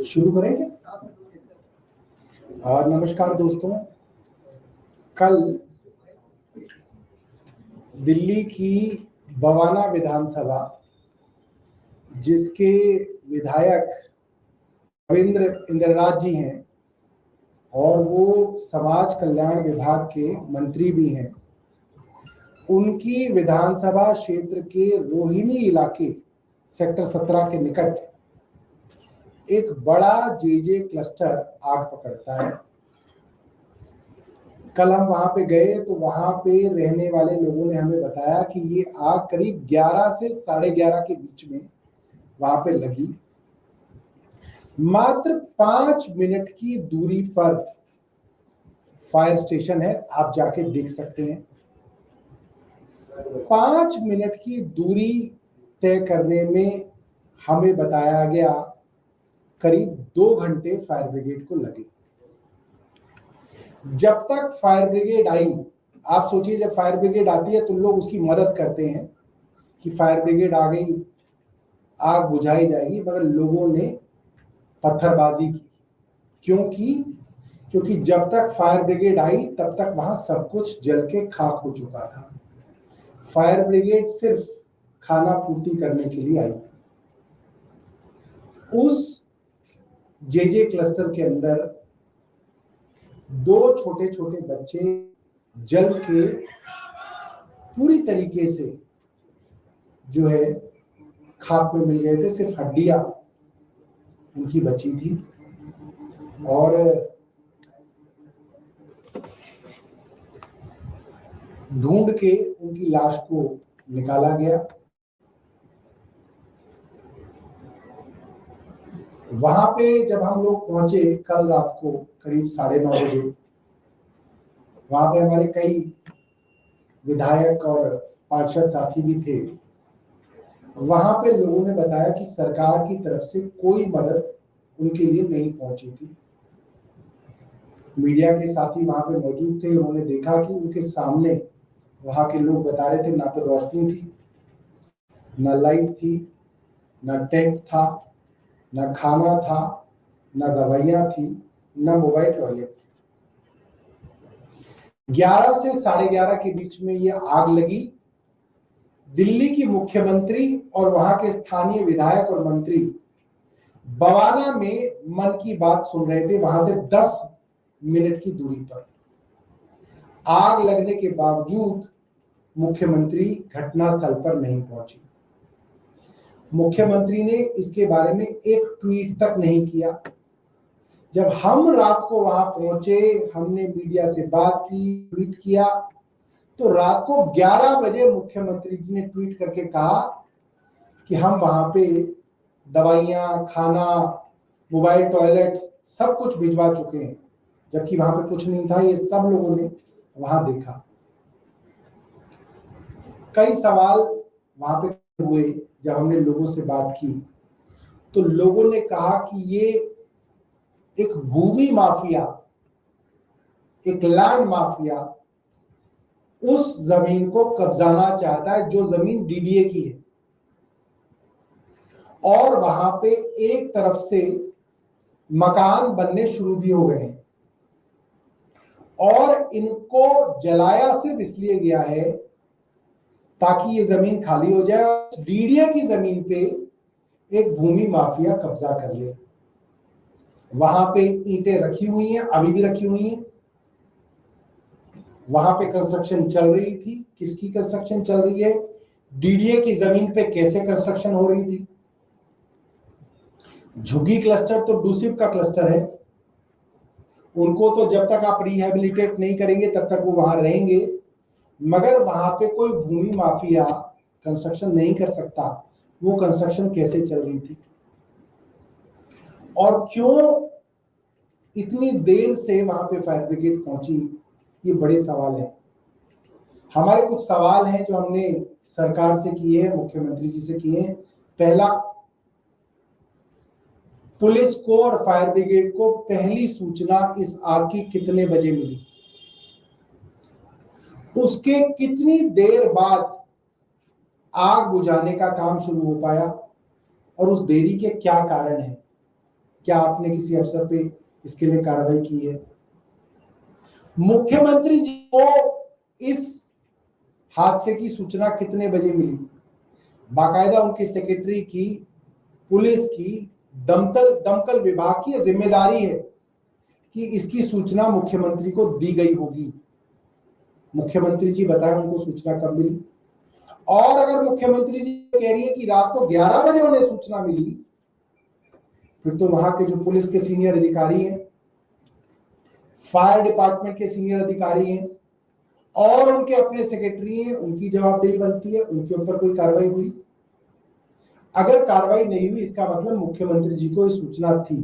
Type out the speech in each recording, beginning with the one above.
शुरू करेंगे। और नमस्कार दोस्तों, कल दिल्ली की बवाना विधानसभा, जिसके विधायक रविंद्र इंद्रराज जी हैं और वो समाज कल्याण विभाग के मंत्री भी हैं, उनकी विधानसभा क्षेत्र के रोहिणी इलाके सेक्टर 17 के निकट एक बड़ा जेजे क्लस्टर आग पकड़ता है। कल हम वहां पे गए तो वहां पे रहने वाले लोगों ने हमें बताया कि ये आग करीब 11 से 11:30 के बीच में वहां पे लगी। मात्र 5 मिनट की दूरी पर फायर स्टेशन है, आप जाके देख सकते हैं। 5 मिनट की दूरी तय करने में हमें बताया गया करीब 2 घंटे फायर ब्रिगेड को लगे। जब तक फायर ब्रिगेड आई, आप सोचिए जब फायर ब्रिगेड आती है तो लोग उसकी मदद करते हैं कि फायर ब्रिगेड आ गई, आग बुझाई जाएगी, मगर लोगों ने पत्थरबाजी की। क्योंकि जब तक फायर ब्रिगेड आई तब तक वहां सब कुछ जल के खाक हो चुका था। फायर ब्रिगेड सिर्फ खाना पूर्ति करने के लिए आई। उस जेजे क्लस्टर के अंदर 2 छोटे छोटे बच्चे जल के पूरी तरीके से जो है खाक में मिल गए थे। सिर्फ हड्डियां उनकी बची थी और ढूंढ के उनकी लाश को निकाला गया। वहां पे जब हम लोग पहुंचे कल रात को करीब 9:30 बजे, वहां पे हमारे कई विधायक और पार्षद साथी भी थे। वहां पे लोगों ने बताया कि सरकार की तरफ से कोई मदद उनके लिए नहीं पहुंची थी। मीडिया के साथी वहां पे मौजूद थे, उन्होंने देखा कि उनके सामने वहां के लोग बता रहे थे ना तो रोशनी थी, ना लाइट थी, ना टेंट था, ना खाना था, ना दवाइयां थी, ना मोबाइल टॉयलेट थी। 11 से 11:30 के बीच में ये आग लगी। दिल्ली की मुख्यमंत्री और वहां के स्थानीय विधायक और मंत्री बवाना में मन की बात सुन रहे थे, वहां से 10 मिनट की दूरी पर। आग लगने के बावजूद मुख्यमंत्री घटनास्थल पर नहीं पहुंची। मुख्यमंत्री ने इसके बारे में एक ट्वीट तक नहीं किया। जब हम रात को वहां पहुंचे, हमने मीडिया से बात की, ट्वीट किया, तो रात को 11 बजे मुख्यमंत्री जी ने ट्वीट करके कहा कि हम वहां पे दवाइयां, खाना, मोबाइल टॉयलेट सब कुछ भिजवा चुके हैं, जबकि वहां पे कुछ नहीं था। ये सब लोगों ने वहां देखा। कई सवाल वहां पे हुए जब हमने लोगों से बात की, तो लोगों ने कहा कि ये एक भूमि माफिया, एक लैंड माफिया उस जमीन को कब्जाना चाहता है जो जमीन डीडीए की है, और वहां पे एक तरफ से मकान बनने शुरू भी हो गए हैं, और इनको जलाया सिर्फ इसलिए गया है ताकि ये जमीन खाली हो जाए और डीडीए की जमीन पे एक भूमि माफिया कब्जा कर ले। वहां पे ईंटें रखी हुई हैं, अभी भी रखी हुई हैं। वहां पे कंस्ट्रक्शन चल रही थी। किसकी कंस्ट्रक्शन चल रही है? डीडीए की जमीन पे कैसे कंस्ट्रक्शन हो रही थी? झुग्गी क्लस्टर तो डूसिप का क्लस्टर है, उनको तो जब तक आप रिहेबिलिटेट नहीं करेंगे तब तक वो वहां रहेंगे, मगर वहां पे कोई भूमि माफिया कंस्ट्रक्शन नहीं कर सकता। वो कंस्ट्रक्शन कैसे चल रही थी और क्यों इतनी देर से वहां पे फायर ब्रिगेड पहुंची, ये बड़े सवाल हैं। हमारे कुछ सवाल हैं जो हमने सरकार से किए हैं, मुख्यमंत्री जी से किए हैं। पहला, पुलिस को और फायर ब्रिगेड को पहली सूचना इस आग की कितने बजे मिली, उसके कितनी देर बाद आग बुझाने का काम शुरू हो पाया और उस देरी के क्या कारण है? क्या आपने किसी अफसर पे इसके लिए कार्रवाई की है? मुख्यमंत्री जी को इस हादसे की सूचना कितने बजे मिली? बाकायदा उनकी सेक्रेटरी की, पुलिस की, दमकल विभाग की जिम्मेदारी है कि इसकी सूचना मुख्यमंत्री को दी गई होगी। मुख्यमंत्री जी बताएं उनको सूचना कब मिली। और अगर मुख्यमंत्री जी कह रही है कि रात को 11 बजे उन्हें सूचना मिली, फिर तो वहां के जो पुलिस के सीनियर अधिकारी हैं, फायर डिपार्टमेंट के सीनियर अधिकारी हैं और उनके अपने सेक्रेटरी हैं, उनकी जवाबदेही बनती है, उनके ऊपर कोई कार्रवाई हुई। अगर कार्रवाई नहीं हुई, इसका मतलब मुख्यमंत्री जी को सूचना थी।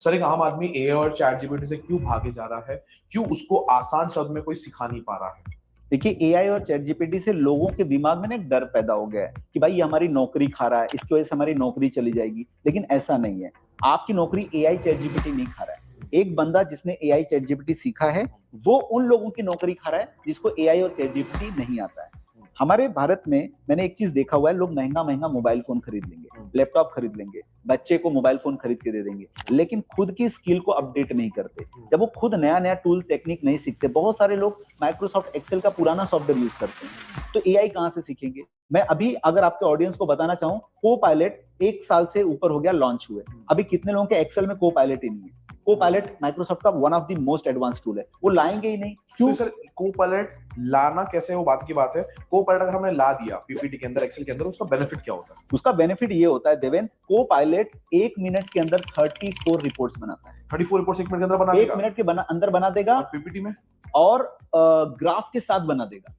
सर, एक आम आदमी एआई और चैट जीपीटी से क्यों भागे जा रहा है? क्यों उसको आसान शब्द में कोई सिखा नहीं पा रहा है? देखिए, एआई और चैट जीपीटी से लोगों के दिमाग में ना एक डर पैदा हो गया है कि भाई ये हमारी नौकरी खा रहा है, इसकी वजह से हमारी नौकरी चली जाएगी। लेकिन ऐसा नहीं है, आपकी नौकरी एआई चैट जीपीटी नहीं खा रहा है। एक बंदा जिसने एआई चैट जीपीटी सीखा है, वो उन लोगों की नौकरी खा रहा है जिसको एआई और चैट जीपीटी नहीं आता है। हमारे भारत में मैंने एक चीज देखा हुआ है, लोग महंगा महंगा मोबाइल फोन खरीद लेंगे, लैपटॉप खरीद लेंगे, बच्चे को मोबाइल फोन खरीद के दे देंगे, लेकिन खुद की स्किल को अपडेट नहीं करते। जब वो खुद नया नया टूल टेक्निक नहीं सीखते, बहुत सारे लोग माइक्रोसॉफ्ट एक्सेल का पुराना सॉफ्टवेयर यूज करते हैं, तो एआई कहां से सीखेंगे? मैं अभी अगर आपके ऑडियंस को बताना चाहूं, को पायलट 1 साल से ऊपर हो गया लॉन्च हुए, अभी कितने लोगों के एक्सेल में को पायलट ही नहीं है। को पायलट माइक्रोसॉफ्ट का one of the most advance tool है, वो लाएंगे ही नहीं। क्यों? तो सर, को पायलट लाना कैसे है वो बात की बात है। को पायलट अगर हमने ला दिया पीपीटी के अंदर, एक्सेल के अंदर, उसका बेनिफिट क्या होता है? उसका बेनिफिट ये होता है देवेन, को पायलट 1 मिनट के अंदर 34 रिपोर्ट्स बनाता है। 34 रिपोर्ट्स 1 मिनट के अंदर बना देगा? 1 मिनट के अंदर बना देगा। और पीपीटी में और ग्राफ के साथ बना देगा।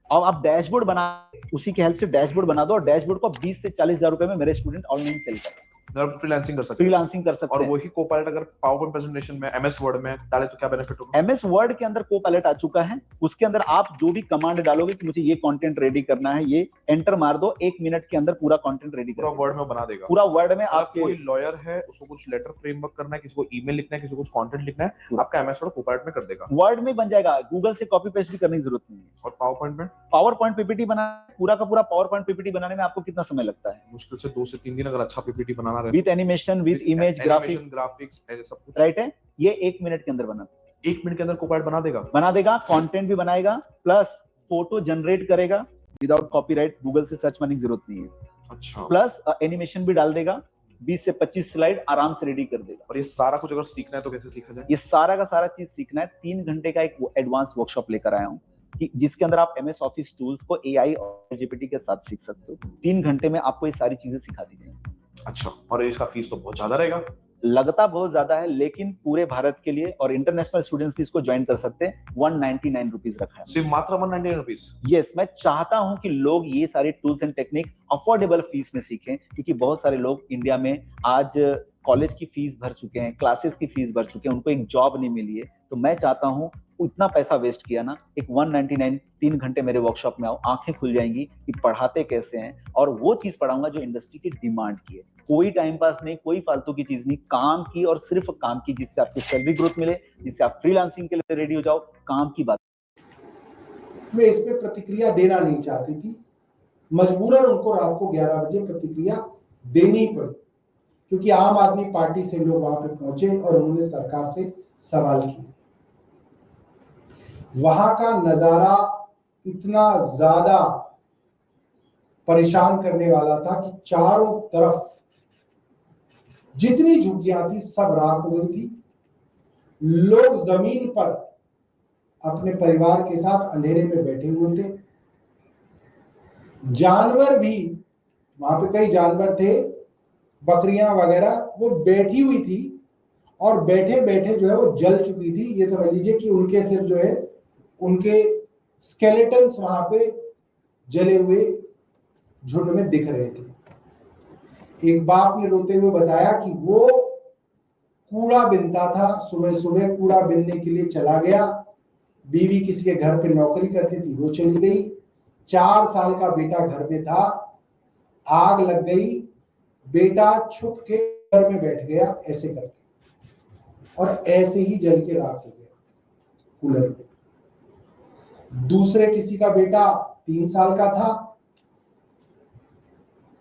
और आप डैशबोर्ड बना, उसी के हेल्प से डैशबोर्ड बना दो, और डैशबोर्ड को 20 से 40 हजार रुपए में मेरे स्टूडेंट ऑनलाइन सेल कर रहे हैं। फ्रीलांसिंग कर सकते हैं। फ्रीलांसिंग कर सकते और हैं। वही कोपायलट अगर पावरपॉइंट प्रेजेंटेशन में, एमएस वर्ड में डाले तो क्या बेनिफिट होगा? एमएस वर्ड के अंदर कोपायलट आ चुका है, उसके अंदर आप जो भी कमांड डालोगे कि मुझे ये कंटेंट रेडी करना है, ये एंटर मार दो, 1 मिनट के अंदर पूरा कंटेंट रेडी पूरा वर्ड में बना देगा। पूरा वर्ड में। आप कोई लॉयर है, उसको कुछ लेटर फ्रेमवर्क करना है, किसी को ईमेल लिखना है, किसी को कुछ कंटेंट लिखना है, आपका एमएस वर्ड कोपायलट में कर देगा, वर्ड में बन जाएगा, गूगल से कॉपी पेस्ट भी करने की जरूरत नहीं है। और पावरपॉइंट में, पावरपॉइंट पीपीटी बना, पूरा का पूरा पावरपॉइंट पीपीटी बनाने में आपको कितना समय लगता है? मुश्किल से 2 से 3 दिन, अगर अच्छा पीपीटी बनाना रहे, with animation, with image, graphics सब कुछ, राइट है। ये 1 मिनट के अंदर बना, 1 मिनट के अंदर कोपायलट बना देगा। कंटेंट भी बनाएगा, प्लस फोटो जनरेट करेगा विदाउट कॉपीराइट, गूगल से सर्च करने की जरूरत नहीं है। अच्छा। प्लस एनिमेशन भी डाल देगा, 20 से 25 स्लाइड आराम से रेडी कर देगा। और ये सारा कुछ अगर सीखना है तो कैसे सीखा जाए? ये सारा का सारा चीज सीखना है, 3 घंटे का एक एडवांस वर्कशॉप लेकर आया हूँ, जिसके अंदर आप एमएस ऑफिस टूल्स को एआई और जीपीटी के साथ सीख सकते हो। 3 घंटे में आपको ये सारी चीजें सिखा दी जाएंगी। अच्छा। और इसका फीस तो बहुत ज्यादा रहेगा? लगता बहुत ज्यादा है, लेकिन पूरे भारत के लिए और इंटरनेशनल स्टूडेंट्स भी इसको ज्वाइन कर सकते हैं। 199 रुपीज रखा है। सिर्फ मात्र 199 रुपीज? यस, मैं चाहता हूं कि लोग ये सारे tools and technique affordable fees में सीखें, क्योंकि बहुत सारे लोग इंडिया में आज कॉलेज की फीस भर चुके हैं, क्लासेस की फीस भर चुके हैं, उनको एक जॉब नहीं मिली है। तो मैं चाहता हूं, उतना पैसा वेस्ट किया ना, एक 199 3 घंटे मेरे वर्कशॉप में आओ, आंखें खुल जाएंगी कि पढ़ाते कैसे हैं, और वो चीज पढ़ाऊंगा जो इंडस्ट्री की डिमांड की है। कोई टाइम पास नहीं, कोई फालतू की चीज नहीं, काम की और सिर्फ काम की, जिससे आपकी सैलरी ग्रोथ मिले, जिससे आप फ्रीलांसिंग के लिए रेडी हो जाओ, काम की बात। मैं इस पे प्रतिक्रिया देना नहीं चाहती थी, मजबूरन उनको रात को 11 बजे प्रतिक्रिया देनी पड़ी, क्योंकि आम आदमी पार्टी से लोग वहां पे पहुंचे और उन्होंने सरकार से सवाल किए। वहां का नजारा इतना ज्यादा परेशान करने वाला था कि चारों तरफ जितनी झुग्गियां थी सब राख हो गई थी। लोग जमीन पर अपने परिवार के साथ अंधेरे में बैठे हुए थे। जानवर भी, वहां पे कई जानवर थे, बकरियां वगैरह, वो बैठी हुई थी और बैठे बैठे जो है वो जल चुकी थी। ये समझ लीजिए कि उनके सिर्फ जो है उनके स्केलेटन्स वहां पे जले हुए झुंड में दिख रहे थे। एक बाप ने रोते हुए बताया कि वो कूड़ा बिनता था, सुबह सुबह कूड़ा बिनने के लिए चला गया, बीवी किसी के घर पे नौकरी करती थी, वो चली गई, 4 साल का बेटा घर में था, आग लग गई, बेटा छुप के घर में बैठ गया ऐसे करके, और ऐसे ही जल के राख हो गया कूलर में। दूसरे किसी का बेटा 3 साल का था,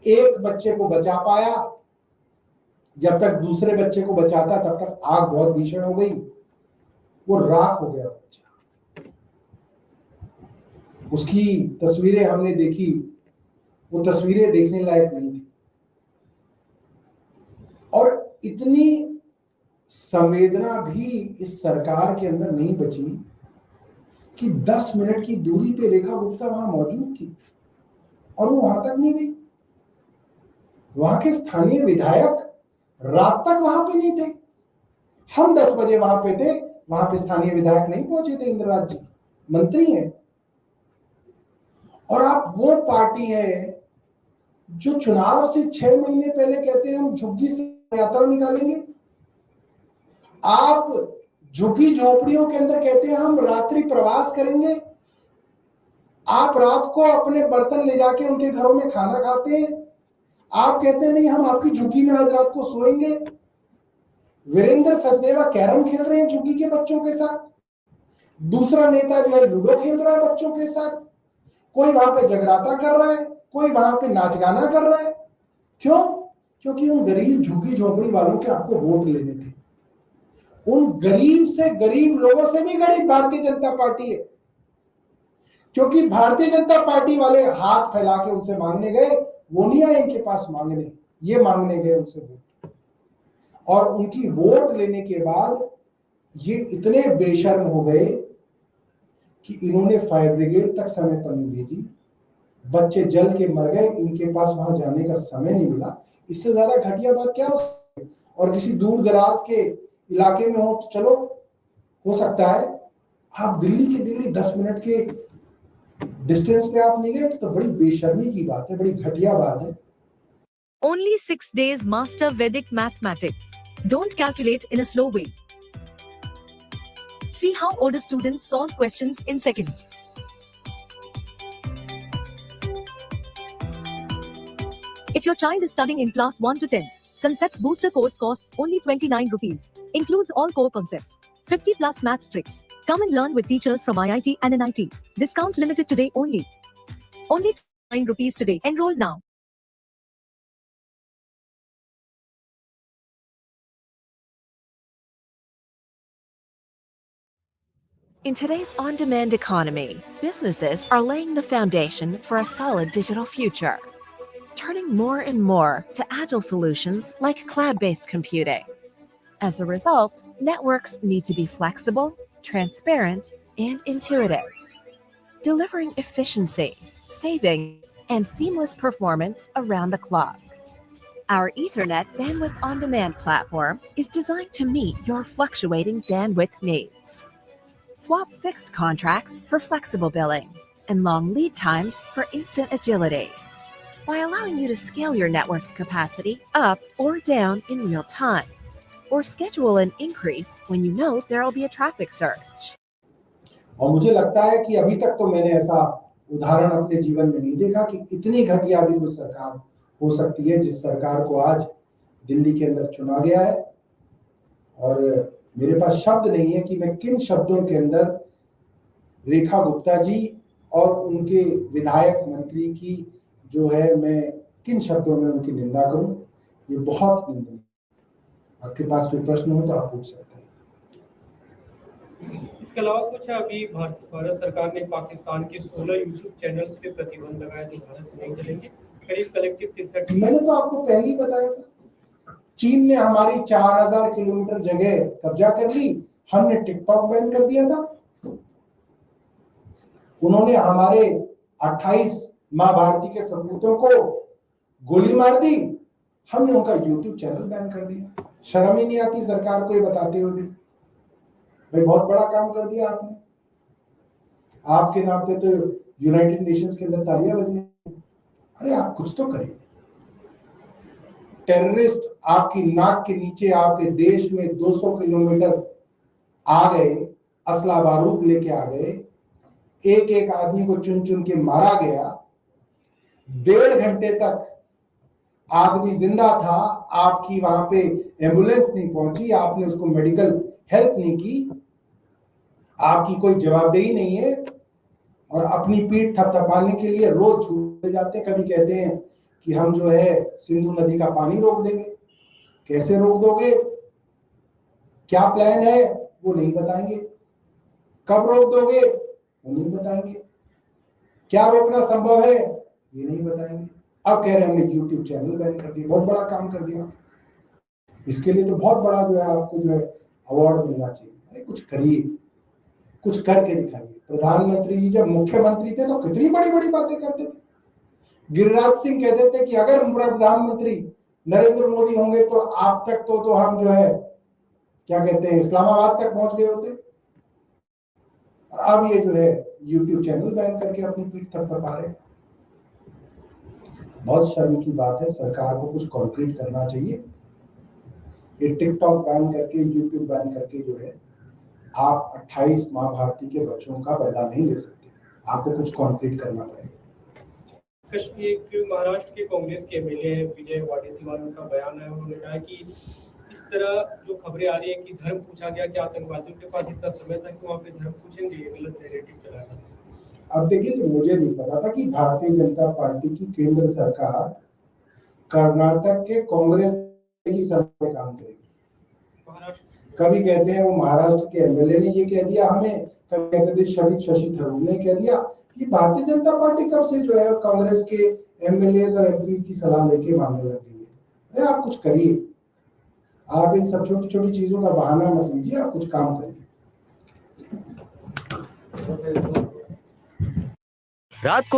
एक बच्चे को बचा पाया, जब तक दूसरे बच्चे को बचाता तब तक आग बहुत भीषण हो गई, वो राख हो गया बच्चा। उसकी तस्वीरें हमने देखी, वो तस्वीरें देखने लायक नहीं थी। और इतनी संवेदना भी इस सरकार के अंदर नहीं बची कि 10 मिनट की दूरी पे रेखा गुप्ता वहां मौजूद थी और वो वहां तक नहीं गई। वहां के स्थानीय विधायक रात तक वहां पे नहीं थे। हम 10 बजे वहां पे थे, वहां पे स्थानीय विधायक नहीं पहुंचे थे। इंद्रराज जी मंत्री हैं, और आप वो पार्टी है जो चुनाव से 6 महीने पहले कहते हैं हम झुग्गी से यात्रा निकालेंगे। आप झुग्गी झोपड़ियों के अंदर कहते हैं हम रात्रि प्रवास करेंगे। आप रात को अपने बर्तन ले जाके उनके घरों में खाना खाते हैं। आप कहते हैं नहीं हम आपकी झुग्गी में आज रात को सोएंगे। वीरेंद्र सचदेवा कैरम खेल रहे हैं झुग्गी के बच्चों के साथ। दूसरा नेता जो है लूडो खेल रहा है बच्चों के साथ। कोई वहां पे जगराता कर रहा है, कोई वहां पे नाच गाना कर रहा है। क्यों? क्योंकि उन गरीब झुग्गी झोपड़ी वालों के आपको वोट लेने थे। उन गरीब से गरीब लोगों से भी गरीब भारतीय जनता पार्टी है, क्योंकि भारतीय जनता पार्टी वाले हाथ फैला के उनसे मांगने गए, वो नहीं आए इनके पास मांगने, ये मांगने गए उनसे वोट। और उनकी वोट लेने के बाद ये इतने बेशर्म हो गए कि इन्होंने फायर ब्रिगेड तक समय पर नहीं भेजी। बच्चे जल के मर गए, इनके पास वहां जाने का समय नहीं मिला। इससे ज्यादा घटिया बात क्या हो सकती है? और किसी दूर दराज के इलाके में हो तो चलो हो सकता है, आप दिल्ली के दिल्ली 10 मिनट के डिस्टेंस पे आप नहीं गए तो बड़ी बेशर्मी की बात है, बड़ी घटिया बात है। Only 6 days master Vedic mathematics. Don't calculate in a slow way. See how older students solve questions in seconds. If your child is studying in class 1 to 10, Concepts Booster course costs only 29 rupees. Includes all core concepts. 50 plus maths tricks. Come and learn with teachers from IIT and NIT. Discount limited today only. Only 9 rupees today. Enroll now. In today's on-demand economy, businesses are laying the foundation for a solid digital future, turning more and more to agile solutions like cloud-based computing. As a result, networks need to be flexible, transparent, and intuitive, delivering efficiency, saving, and seamless performance around the clock. Our Ethernet Bandwidth On-Demand platform is designed to meet your fluctuating bandwidth needs. Swap fixed contracts for flexible billing and long lead times for instant agility, by allowing you to scale your network capacity up or down in real time, or schedule an increase when you know there will be a traffic surge. और मुझे लगता है कि अभी तक तो मैंने ऐसा उदाहरण अपने जीवन में नहीं देखा कि इतनी घटिया भी कोई सरकार हो सकती है जिस सरकार को आज दिल्ली के अंदर चुना गया है। और मेरे पास शब्द नहीं है कि मैं किन शब्दों के अंदर रेखा गुप्ता जी और उनके विधायक मंत्री की जो है, मैं किन शब्दों में उनकी निंदा करूं। ये बहुत निंदनीय। आपके पास कोई प्रश्न हो तो आप पूछ सकते हैं। इसके अलावा कुछ अभी भारत सरकार ने पाकिस्तान के 16 यूट्यूब चैनल्स पे प्रतिबंध लगाया जो भारत में नहीं चलेंगे, करीब कलेक्टिव 63। मैंने तो आपको पहले ही बताया था, चीन ने हमारी 4000 किलोमीटर जगह कब्जा कर ली, हमने टिकटॉक बैन कर दिया था। उन्होंने हमारे 28 मां भारती के सपूतों को गोली मार दी, हमने उनका यूट्यूब चैनल बैन कर दिया। शर्म ही नहीं आती सरकार को ये बताते हुए भी। भाई बहुत बड़ा काम कर दिया आपने। आपके नाम पे तो यूनाइटेड नेशंस के अंदर तालियां बजनी। अरे आप कुछ तो करिए। टेररिस्ट आपकी नाक के नीचे आपके देश में 200 किलोमीटर आ गए, असला बारूद लेके आ गए, एक एक आदमी को चुन चुन के मारा गया। 1.5 घंटे तक आदमी जिंदा था, आपकी वहां पे एम्बुलेंस नहीं पहुंची, आपने उसको मेडिकल हेल्प नहीं की, आपकी कोई जवाबदेही नहीं है, और अपनी पीठ थपथपाने के लिए रोज छूटे जाते हैं। कभी कहते हैं कि हम जो है सिंधु नदी का पानी रोक देंगे। कैसे रोक दोगे, क्या प्लान है, वो नहीं बताएंगे। कब रोक दोगे, वो नहीं बताएंगे। क्या रोकना संभव है, ये नहीं बताएंगे। अब कह रहे हैं हमने यूट्यूब चैनल बैन कर दिया। बहुत बड़ा काम कर दिया। इसके लिए तो बहुत बड़ा जो है आपको जो है अवार्ड मिलना चाहिए। अरे कुछ करिए, कुछ करके दिखाइए। प्रधानमंत्री जी जब मुख्यमंत्री थे तो कितनी बड़ी बड़ी बातें करते थे। गिरिराज सिंह कहते थे कि अगर प्रधानमंत्री नरेंद्र मोदी होंगे तो आप तक तो हम जो है क्या कहते हैं इस्लामाबाद तक पहुंच गए होते। और अब ये जो है यूट्यूब चैनल बैन करके अपनी पीठ थपथपा रहे हैं। बहुत शर्म की बात है। सरकार को कुछ कॉन्क्रीट करना चाहिए। ये टिकटॉक बैन करके, यूट्यूब बैन करके जो है आप 28 माँ भारती के बच्चों का बदला नहीं ले सकते। आपको कुछ कॉन्क्रीट करना पड़ेगा। एक महाराष्ट्र के कांग्रेस के एमएलए विजय वडेट्टीवार, उनका बयान है, उन्होंने कहा कि इस तरह जो खबरें आ रही है कि धर्म पूछा गया कि आतंकवादियों के पास इतना समय था कि वहाँ पे धर्म पूछेंगे, ये गलत नैरेटिव चलाया था। अब देखिए, जो मुझे नहीं पता था कि भारतीय जनता पार्टी की केंद्र सरकार कर्नाटक के कांग्रेस की सरकार में काम करेगी। कभी कहते हैं वो महाराष्ट्र के एमएलए ने ये कह दिया हमें, कभी कहते थे शशि थरूर ने कह दिया। कि भारतीय जनता पार्टी कब से जो है कांग्रेस के एमएलए और एमपी की सलाह लेके मांगने लग गई है। अरे आप कुछ करिए। आप इन सब छोटी छोटी चीजों का बहाना मत लीजिए, आप कुछ काम करिए। रात को